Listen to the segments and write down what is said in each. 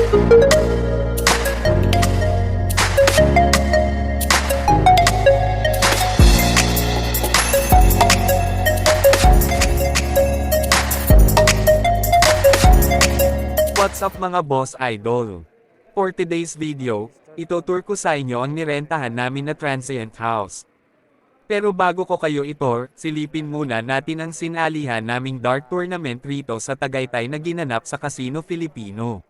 What's up mga boss idol? For today's video, itutur ko sa inyo ang nirentahan namin na transient house. Pero bago ko kayo itor, silipin muna natin ang sinalihan naming dart tournament rito sa Tagaytay na ginanap sa Casino Filipino.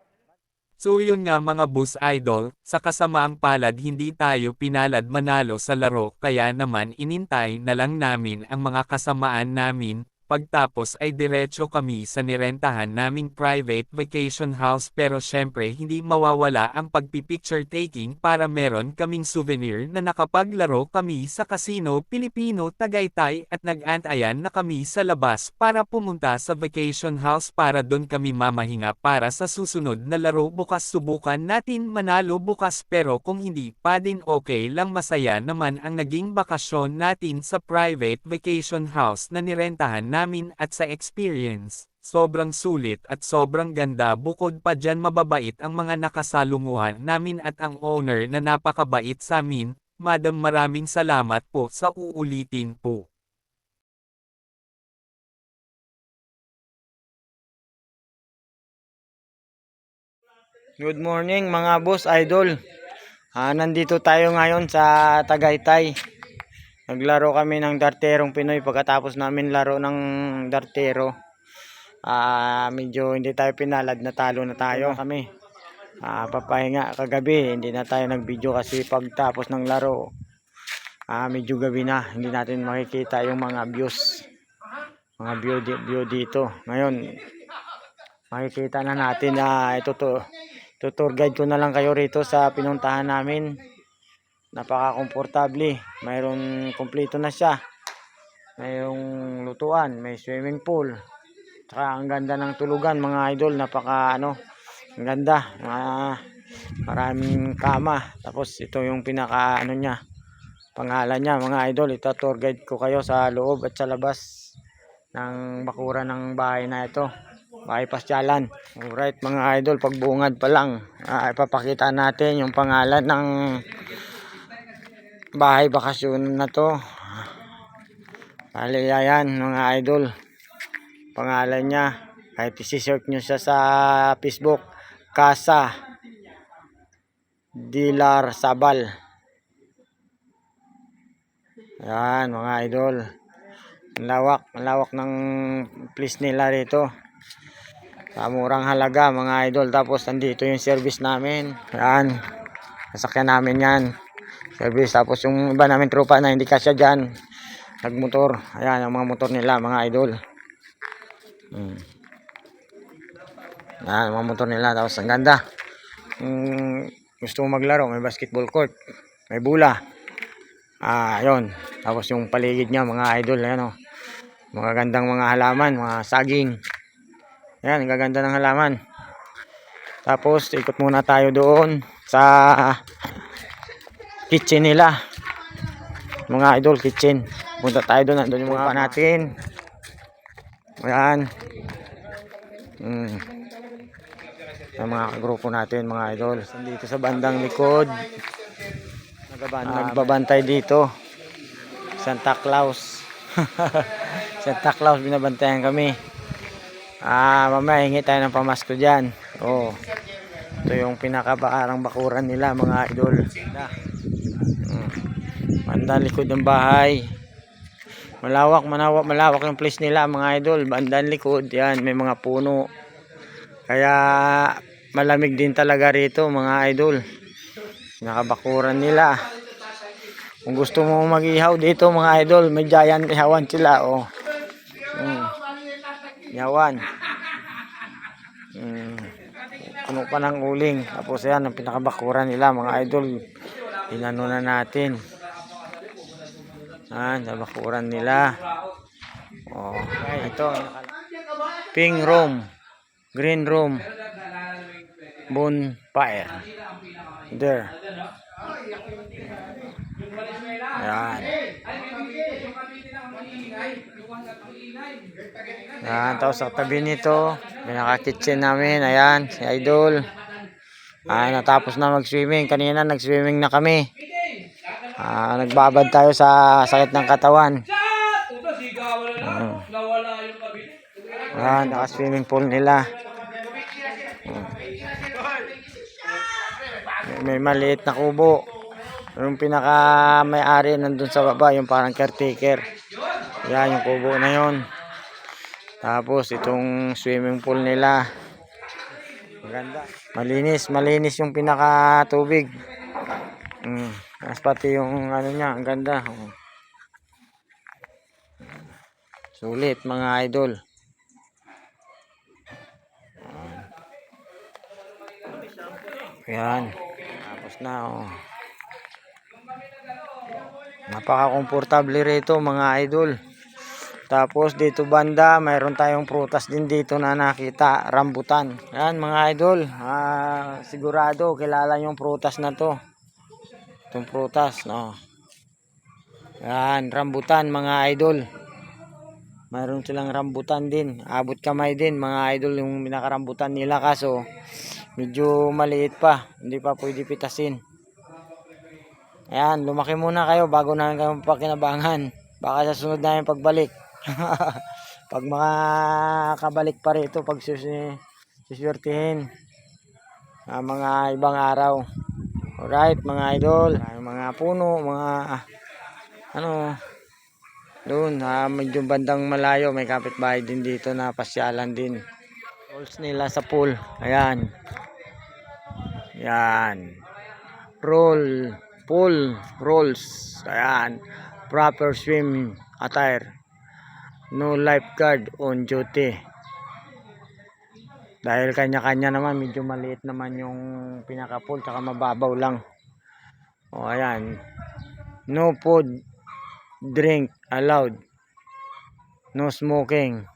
So yun nga mga boss idol, sa kasamaang palad hindi tayo pinalad manalo sa laro kaya naman inintay na lang namin ang mga kasamaan namin. Pagtapos ay diretso kami sa nirentahan naming private vacation house pero syempre hindi mawawala ang pagpipicture taking para meron kaming souvenir na nakapaglaro kami sa Casino Filipino Tagaytay at nag-antayan na kami sa labas para pumunta sa vacation house para doon kami mamahinga para sa susunod na laro bukas subukan natin manalo bukas pero kung hindi pa din okay lang masaya naman ang naging bakasyon natin sa private vacation house na nirentahan namin at sa experience, sobrang sulit at sobrang ganda bukod pa dyan mababait ang mga nakasalunguhan namin at ang owner na napakabait sa amin, madam maraming salamat po sa uulitin po. Good morning mga boss idol. Nandito tayo ngayon sa Tagaytay. Naglaro kami ng darterong Pinoy pagkatapos namin laro ng dartero. Medyo hindi tayo pinalad, natalo na tayo kami. Papahinga kagabi, hindi na tayo nag-video kasi pagtapos ng laro, medyo gabi na, hindi natin makikita yung mga views. Mga view dito. Ngayon, makikita na natin na ito tour guide ko na lang kayo rito sa pinuntahan namin. Napaka-komportable. Mayroon kompleto na siya. Mayroong lutuan, may swimming pool. Tsaka ang ganda ng tulugan mga idol, ang ganda. Maraming kama. Tapos ito yung pinaka niya, pangalan niya mga idol. Ito tour guide ko kayo sa loob at sa labas ng bakuran ng bahay na ito. Bahay pasyalan. Alright mga idol, pagbungad pa lang, ipapakita natin yung pangalan ng bahay bakasyon na to. Bali yan mga idol, pangalan niya, kahit isi-search nyo siya sa Facebook, Casa Dilar Sabal. Yan mga idol, malawak ng place nila rito sa murang halaga mga idol. Tapos nandito yung service namin, yan, sasakyan namin yan, service. Tapos yung iba namin tropa na hindi kasya dyan, nagmotor, ayan ang mga motor nila mga idol. Yan mga motor nila. Tapos ang ganda, gusto mo maglaro, may basketball court, may bula, yun. Tapos yung paligid niya mga idol, ayan, mga gandang mga halaman, mga saging. Yan, ang gaganda ng halaman. Tapos ikot muna tayo doon sa kitchen nila mga idol, kitchen. Punta tayo doon, nandun yung mga natin. Ayan. Ang mga grupo natin mga idol. Dito sa bandang likod, nagbabantay dito, Santa Claus. Santa Claus, binabantayan kami. Mamaya hingi tayo ng pamasko dyan. Ito yung pinakabakarang bakuran nila mga idol. Bandang likod ng bahay, malawak yung place nila mga idol. Bandang likod yan, may mga puno, kaya malamig din talaga rito mga idol. Nakabakuran nila. Kung gusto mo mag-ihaw dito mga idol, may giant ihawan sila. Ihawan, puno pa ng uling. Tapos yan ang pinakabakuran nila mga idol. Inano na natin, nabakuran nila. Ito pink room, green room, bonfire there. Ayan. Tapos sa tabi nito, pinaka kitchen namin. Ayan, si idol. Natapos na mag-swimming. Kanina nag-swimming na kami. Nagbabad tayo sa sakit ng katawan. Naka-swimming pool nila. May maliit na kubo. Yung pinaka may-ari nandun sa baba, yung parang caretaker. Yan, yung kubo na yon. Tapos itong swimming pool nila. Maganda. Malinis yung pinaka tubig. Tapos pati yung ano niya, ang ganda. Sulit mga idol. Yan. Tapos na Napaka-komportable rito mga idol. Tapos dito banda, mayroon tayong prutas din dito na nakita, rambutan. Yan mga idol, sigurado kilala yung prutas na to. Itong prutas, no. Yan, rambutan mga idol. Mayroon silang rambutan din, abot kamay din mga idol yung pinakarambutan nila, kaso medyo maliit pa, hindi pa pwede pitasin. Ayan, lumaki muna kayo bago na kayo pakinabangan. Baka sa sunod na yung pagbalik. Pag makakabalik pa rito, pag suswertihin mga ibang araw. Alright mga idol, mga puno, mga doon, medyo bandang malayo, may kapitbahay din dito na pasyalan din. Rolls nila sa pool. Ayan. Yan. Pool rolls. Ayan. Proper swim attire. No lifeguard on duty. Dahil kanya-kanya naman, medyo maliit naman yung pinaka-pool, tsaka mababaw lang. Ayan. No food, drink allowed. No smoking.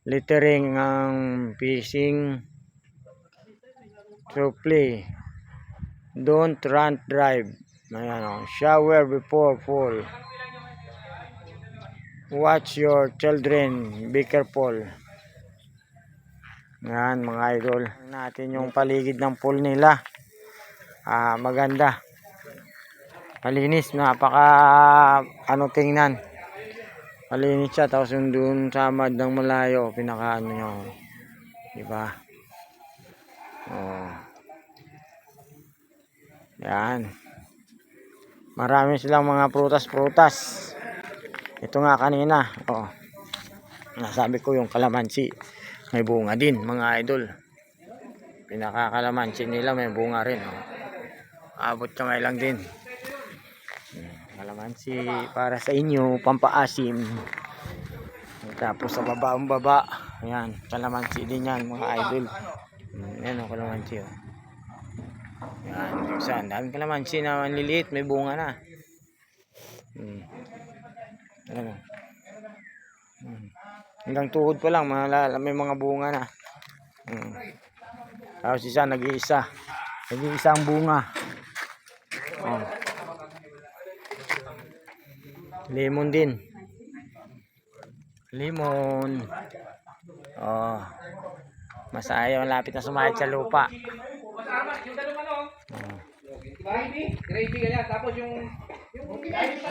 Littering ang fishing. To play. Don't run, drive. Ayan, shower before pool. Watch your children. Be careful. Yan mga idol. Natin yung paligid ng pool nila. Maganda. Malinis. Napaka tingnan. Malinis siya. Tapos yung dun sa madang malayo. Pinaka nyo. Diba? Yan. Marami silang mga prutas. Ito nga kanina. Nasabi ko yung kalamansi. May bunga din mga idol. Pinaka-kalamansi nila may bunga rin. Abot kamay lang din. Kalamansi para sa inyo, pampaasim. Tapos sa baba. Ayan, kalamansi din yan mga idol. Ayan o, kalamansi o. Yan, saan? Daming kalamansi na maliliit, may bunga na. Ano? Hanggang tuhod pa lang, may mga bunga na. Tapos isa, nag-iisa ang bunga. Lemon din. Lemon. Masaya, malapit na sumayad sa lupa.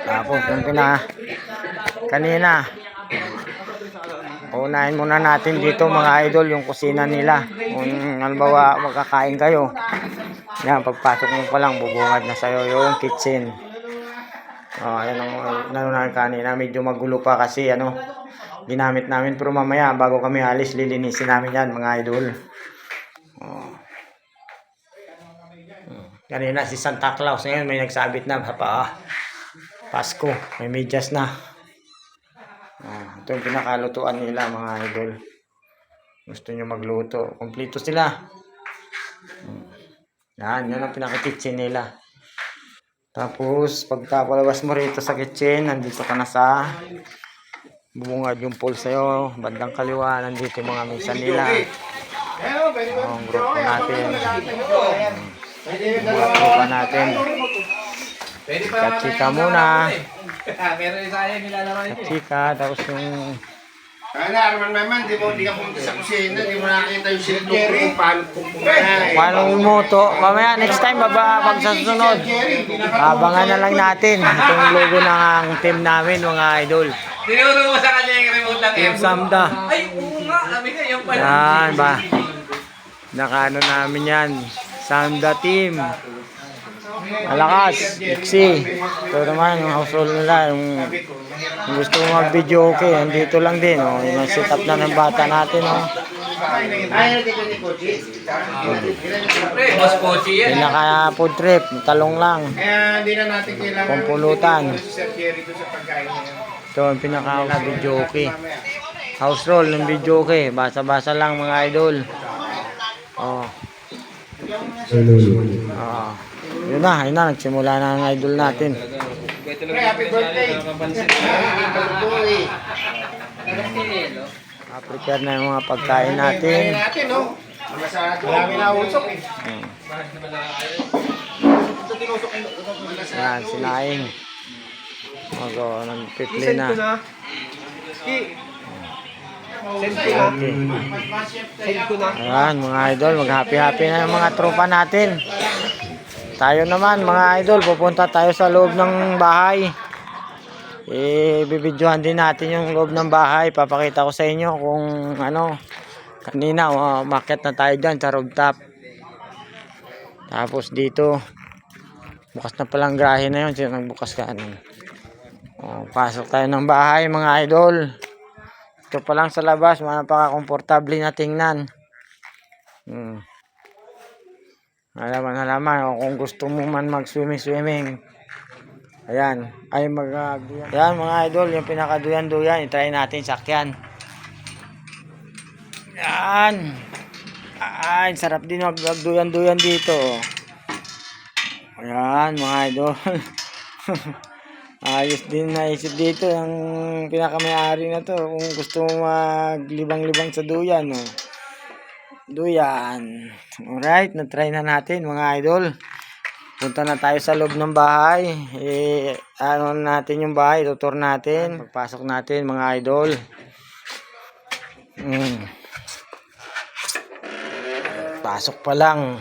Tapos yung kanina, unahin muna natin dito mga idol yung kusina nila. Kung halimbawa magkakain kayo, yan, pagpasok mo pa lang bubungad na sa'yo yung kitchen. Ayan ang nanunahan kanina, medyo magulo pa kasi ginamit namin, pero mamaya bago kami alis lilinisin namin yan mga idol. Kanina si Santa Claus, ngayon may nagsabit na Pasko, may medyas na. Ito yung pinakalutuan nila mga idol. Gusto nyo magluto, kompleto sila. Yan ang pinaka-kitchen nila. Tapos pagkapalabas mo rito sa kitchen, nandito ka na sa bumungad yung pool sa'yo, bandang kaliwa, nandito yung mga misa nila. Ang grupo natin. Grupo natin. Katsika muna. Katsika, tapos yung Arman naman, di ka pumunta sa kusina, di mo nakita yung silog kung paano kung kumain. Paano umuto? Mamaya next time, pag sa susunod. Abangan na lang natin itong logo ng team namin, mga idol. Tinuro mo sa kanya yung remote ng Team Samda. Ay, oo nga. Sabi ka, yan pala. Yan ba? Nakaano namin yan. Samda team. Malakas. Iksi. Ito naman yung household nila. Yung gusto mo mag-video okay. Andito lang din. Oh. Yung setup na ng bata natin. Oh. Ay, dito ni Kochi. Siyempre, boss Pochi yan. Pinaka food trip. Talong lang. Kaya hindi na natin kailangan Pampulutan. si Sir Jerry doon sa pagkain niya. Ito yung pinaka video okay. House roll ng video okay. Basa-basa lang mga idol. Oh. Oh. Yun na, nagsimula na ang idol natin. Pre, happy birthday. Prepare na yung mga pagkain natin. Natin, no? Marami na usok eh. Yan, sinaing. Nagpipli na. Ayan, mga idol, mag-happy-happy na yung mga tropa natin. Tayo naman, mga idol, pupunta tayo sa loob ng bahay. Bibidyohan din natin yung loob ng bahay. Papakita ko sa inyo kung ano. Kanina, umakyat na tayo dyan sa rooftop. Tapos dito, bukas na palang grahe na yun. Sino nagbukas ka? Pasok tayo ng bahay, mga idol. Ito pa lang sa labas, napaka-komportable na tingnan. Halaman, kung gusto mo man mag-swimming. Ayan, Ayan mga idol, yung pinakaduyan-duyan, i-try natin sakyan. Yan. Ay, sarap din magduyan-duyan dito. Ayan mga idol. Ayos din naisip dito ang pinakamayari na to. Kung gusto mo maglibang-libang sa duyan, no? Duyan. Alright, na-try na natin mga idol. Punta na tayo sa loob ng bahay. Ano natin yung bahay, tutur natin. Pagpasok natin mga idol. Pasok pa lang.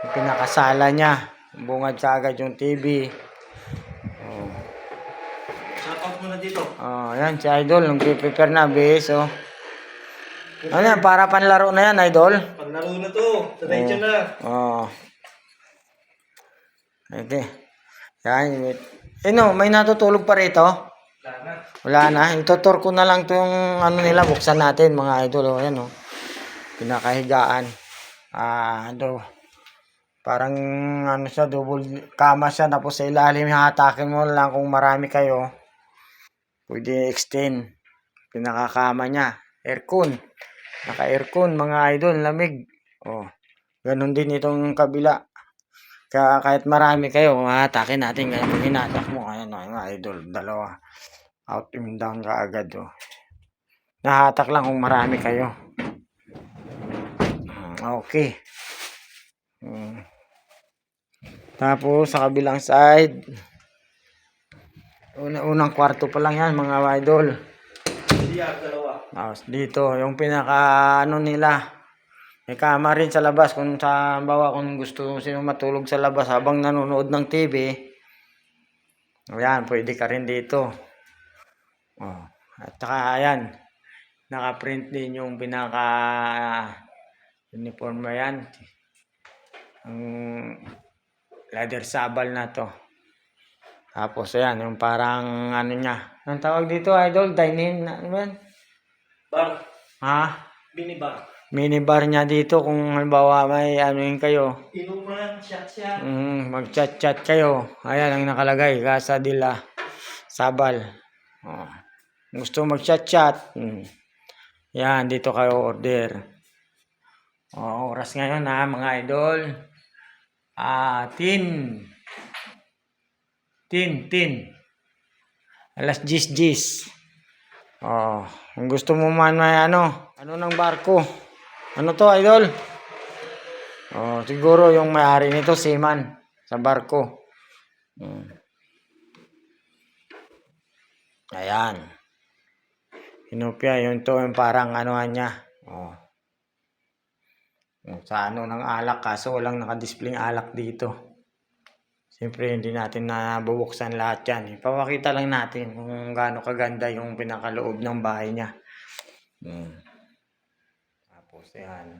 Yung pinakasala niya. Bungad sa agad yung TV. Shoutout muna dito. Yan si idol. Nag-prepare na base. Ano yan? Para panlaro na yan idol? Panlaro na to. Sanay dyan na. Okay. Yan. May natutulog pa rito? Wala na. Itutur ko na lang itong ano nila. Buksan natin mga idol. Ayan pinakahigaan. Parang ano siya. Double kama siya. Tapos sa ilalim hatakin mo lang kung marami kayo. Pwede extend. Pinakakama niya. Aircon. Naka-aircon mga idol. Lamig. Ganon din itong kabila. Kaya kahit marami kayo, hatakin natin. Kaya pag hinatak mo, ayan mga idol, dalawa. Out and down ka agad. Nahatak lang kung marami kayo. Okay. Tapos sa kabilang side, unang kwarto pa lang yan mga idol. Tapos dito, yung pinaka nila. May kama rin sa labas kung kung gusto sino matulog sa labas habang nanonood ng TV. Ayan, pwede ka rin dito. At saka ayan, naka-print din yung pinaka uniform na yan. Ang leather sabal na to. Tapos ayan, yung parang ano niya. Anong tawag dito idol? Dining, ano yan? Bar. Ha? Minibar. Minibar niya dito kung halimbawa may ano yun kayo. Inuman, shot. Mag-chat-chat kayo. Ayan ang nakalagay. Casa de la Sabal. Gusto mag-chat-chat. Yan, dito kayo order. Oras ngayon mga idol. 10. Alas 10. Kung gusto mo man may ano ng barko. Ano to idol? Siguro yung may-ari nito seaman sa barko. Ayan. Inopia, yun to yung parang anuhan niya. Oh. Sa ano ng alak, kaso walang nakadisplay alak dito. Siyempre, hindi natin nabubuksan lahat yan. Ipapakita lang natin kung gaano kaganda yung pinakaloob ng bahay niya. Tapos yan.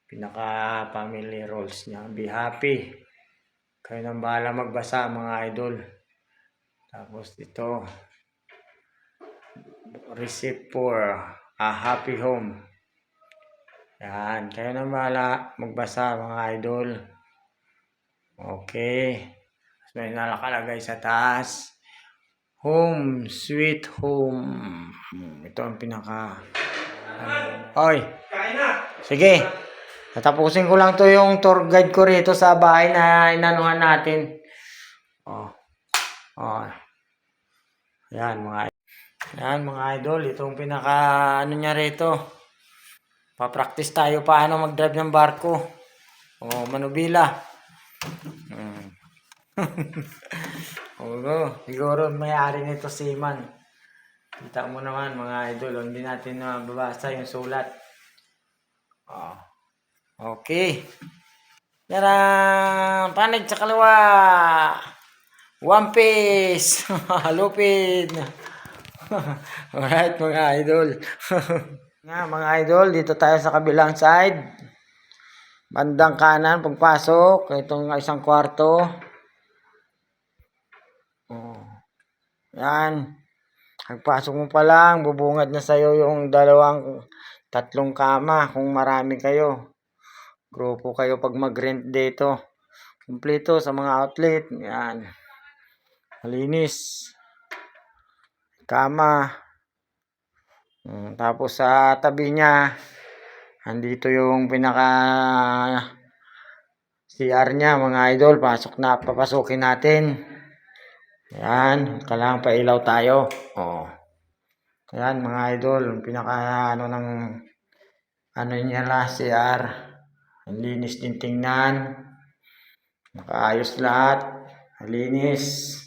Pinaka-family roles niya. Be happy. Kayo nang bahala magbasa mga idol. Tapos ito. Receipt for a happy home. Yan. Kayo nang bahala magbasa mga idol. Okay. Tapos may nakalagay sa taas. Home, sweet home. Ito ang pinaka... Oy! Sige. Natapusin ko lang to yung tour guide ko rito sa bahay na inanuhan natin. Oh. Oh. Yan mga idol. Itong pinaka ano niya rito. Pa-practice tayo paano mag-drive ng barko. Oh, manubila. Siguro may-ari nito si Man. Kita mo naman mga idol, hindi natin mababasa yung sulat. Oh. Okay. Tara, panig sa kaliwa. One Piece. Lupin. Alright mga idol. Mga idol, dito tayo sa kabilang side. Bandang kanan, pagpasok. Itong isang kwarto. Oh. Yan. Pagpasok mo pa lang, bubungad na sa'yo yung tatlong kama kung marami kayo. Grupo kayo pag mag-rent dito. Kumpleto sa mga outlet. Yan. Malinis. Kama. Tapos sa tabi niya, andito yung pinaka CR niya mga idol. Papasukin natin. Yan, kailangan pa ilaw tayo. Oh. Yan mga idol, pinaka ano niya la CR. Ang linis din tingnan. Nakaayos lahat. Malinis.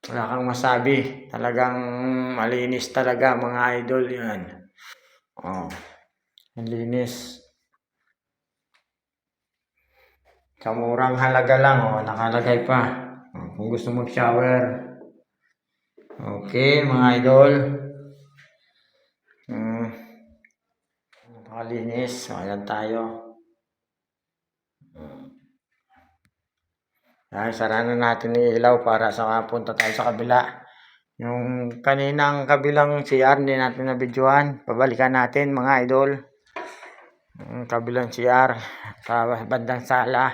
Wala kang masabi. Talagang malinis talaga mga idol yan. Oh. Ang linis. Sa murang halaga lang, oh, nakalagay pa. Kung gusto mag-shower. Okay, mga idol. Napakalinis. Ayan tayo. Ayan, sara na natin yung ilaw para sa punta tayo sa kabila. Yung kaninang kabilang CR, hindi natin nabidyohan. Pabalikan natin, mga idol. Yung kabilang CR, sa bandang sala.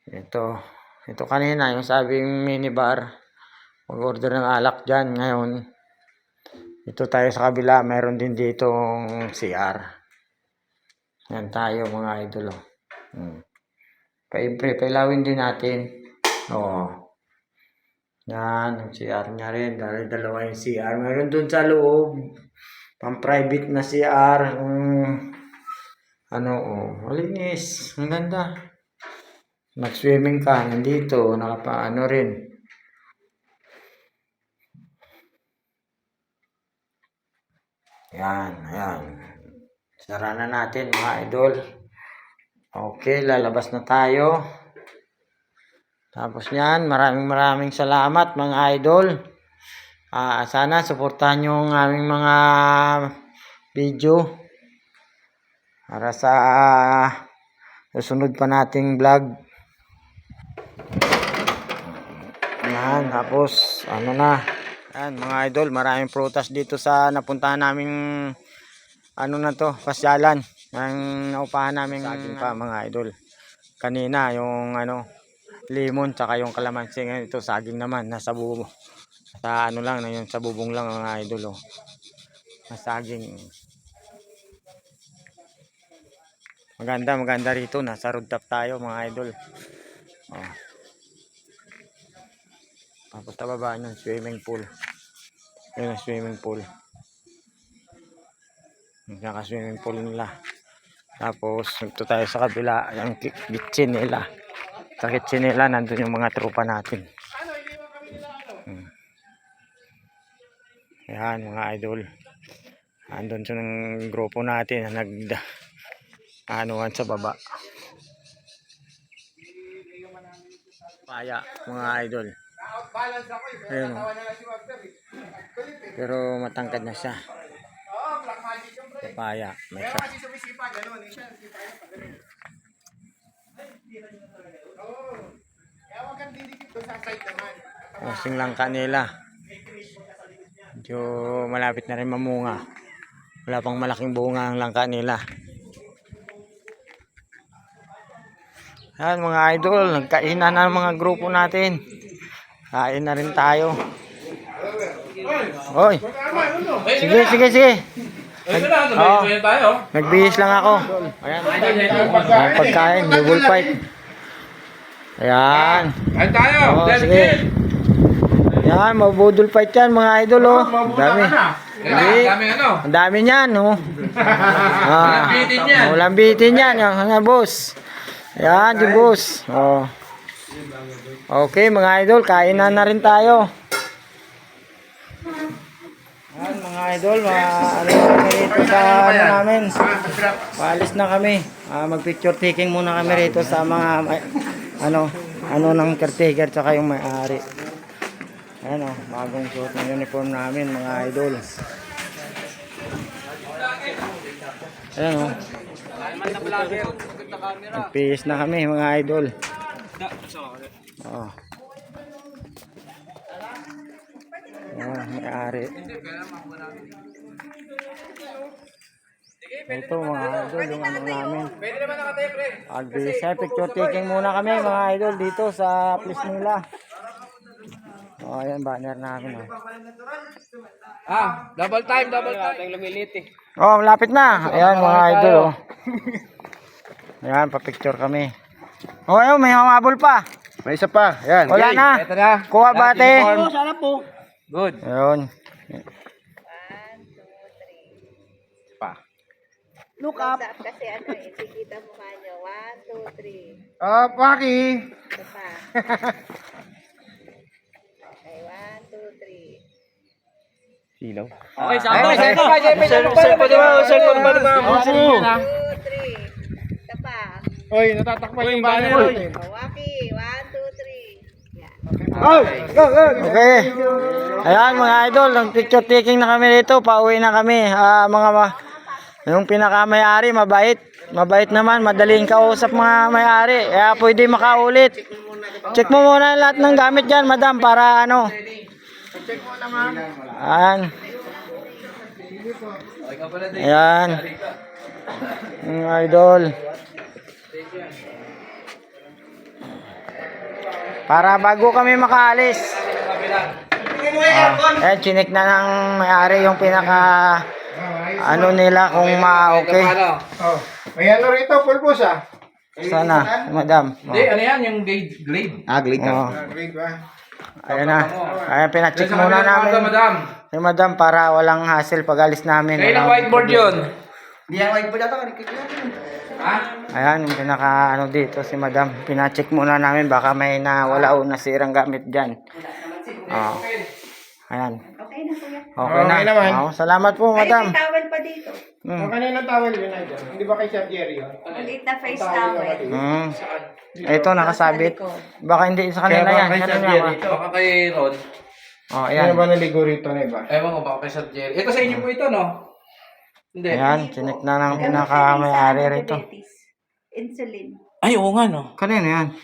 Ito kanina, yung sabing minibar. Mag-order ng alak dyan. Ngayon, ito tayo sa kabila. Meron din ditong CR. Yan tayo mga idol. Pailawin din natin. Oo. Yan, yung CR niya rin. Dalawa yung CR. Meron dun sa loob. Pang-private na CR. Malinis. Ang ganda. Nag-swimming ka, nandito, nakapaano rin. Yan. Sara na natin mga idol. Okay, lalabas na tayo. Tapos yan, maraming salamat mga idol. Sana suportahan nyo ang aming mga video. Para sa susunod pa nating vlog. Yan, tapos yan mga idol, maraming prutas dito sa napuntahan naming pasyalan. Ang naupahan namin saging pa mga idol. Kanina yung lemon tsaka yung kalamansi, ngayon ito saging naman nasa bubo. Sa sa bubong lang mga idol na saging. Maganda rito, nasa rooftop tayo mga idol. Tapos sa baba ng swimming pool. Yun ang swimming pool. Naka-swimming pool nila. Tapos ito tayo sa kabila, yung kitchen nila. Sa kitchen nila nandun yung mga tropa natin. Ayan mga idol. Andun sa ng grupo natin na anuhan sa baba. Paya mga idol. Ayun, oh. Pero matangkad na siya. Paya. May siya. Kasing langka nila. Medyo malapit na rin mamunga. Wala pang malaking bunga ang langka nila. Yan mga idol, nagkainan na ng mga grupo natin. Kain na rin tayo. Hoy. Sige, sige, sige. Nagbihis lang ako. Ayan. Ang pagkain, double fight. Ayan. Kain tayo. Oh, sige. Yan, mabudol fight yan mga idol, oh. Dami. Ang dami niyan, oh. Walang bitin yan, yung boss. Yan, di boss. Oh. Okay, mga idol, kainan na rin tayo. Yan, mga idol, ano kami rito sa ano namin. Paalis na kami. Mag-picture taking muna kami rito sa mga ano ng caretaker tsaka yung may-ari. Ayan, oh, bagong suot ng uniform namin, mga idol. Ayan, oh. Nagpihis na kami, mga idol. Oh. Ayan, may-ari. Ito, mga idol, yung ano namin. Picture taking muna kami, mga idol, dito sa place nila. Oh, ayan, banner namin, oh. Double time. Oh, malapit na. Ayan, mga idol, oh. Ayan, pa-picture kami. Oh, ayun, may humabol pa. May isa pa. Yan. Wala na. Ito na. Kuha bate. Sana po. Good. Ayun. Look up. Kasi ano eh, sikita mukha nyo. 1, 2, 3. Paki. Ito pa. Okay, 1, 2, 3. Silaw. Okay, sakto. Cellphone ba? 2, 3. Ito pa. Oy, natatakpan yung banner natin. Waki. 1, 2, 3. Yan. Okay. Ayan, mga idol, nag-picture taking na kami dito. Pauwi na kami. Yung pinaka-may-ari, mabait. Mabait naman, madaling kausap mga may-ari. Kaya pwede makaulit. Check mo muna lahat ng gamit dyan, madam, para ano. Ayan. Ayan. Mga idol. Para bago kami makaalis. Ayan, chinik na ng may-ari yung pinaka ano nila kung ma-okay. Oh. May ano rito, pulpos ah. Sana, madam. Hindi, ano yan? Yung glade. Glade Oh. Glade ba? Ayan na. Ayan, pinacheck muna namin. Madam. Yung madam para walang hassle pag alis namin. Kailang whiteboard yun? Hindi yan whiteboard ata. Ha? Ayan, yung pinaka ano dito si madam. Pinacheck muna namin baka may nawala o nasirang gamit dyan. Oh. Ayan. Okay na kuya. Okay na. Okay naman. Oh, salamat po, Ay, madam. may towel pa dito. Ang kanina tawel yun na dyan. Hindi ba kay Sir Jerry yun? Maliit na face towel. Ito nakasabit. Baka hindi sa kanila yan. Ano nga? Baka kay Ron. Oh, Ano ayan. ba naligo rito na iba? Ewan ko, baka kay Sir Jerry. Ito sa inyo po ito, no? Hindi. Ayan, chinik na ng pinaka-may-ari rito. Insulin. Ay, oo nga, no? Kanino yan?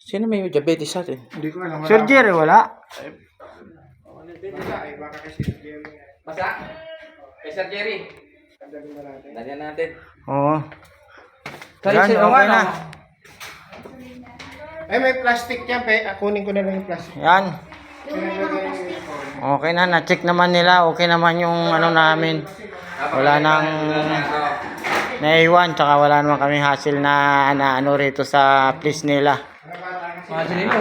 Sino may diabetes sa atin? Hindi ko alam. Sir Jerry, wala? Wala eh. Baka kay Sir Jerry. Basta? Kay Sir Jerry. Dalian natin. Oo. Yan, Yan, okay na. Ay, may plastic yan. Kunin ko na lang yung plastic. Yan. Okay na, na-check naman nila. Okay naman yung ano namin. Wala nang naiwan. Tsaka wala naman kaming hassle na ano rito sa place nila. Imagine mo.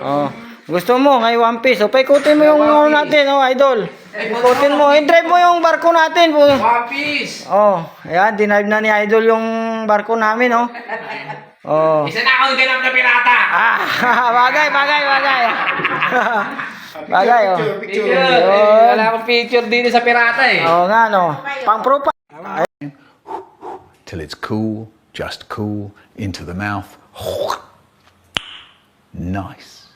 Oh. Gusto mo kay One Piece. O, paikutin mo yung ano natin, oh, idol. Ikutin mo. I-drive mo yung barko natin. One Piece! Oh, ayan. Dinive na ni idol yung barko namin, oh. Oh. Isa na akong ganap na pirata! Ah, bagay. Bagay, oh. Picture. Yun. Wala akong picture dito sa pirata eh. Oo nga, no. Pang-profile. Till it's cool, just cool, into the mouth. Nice.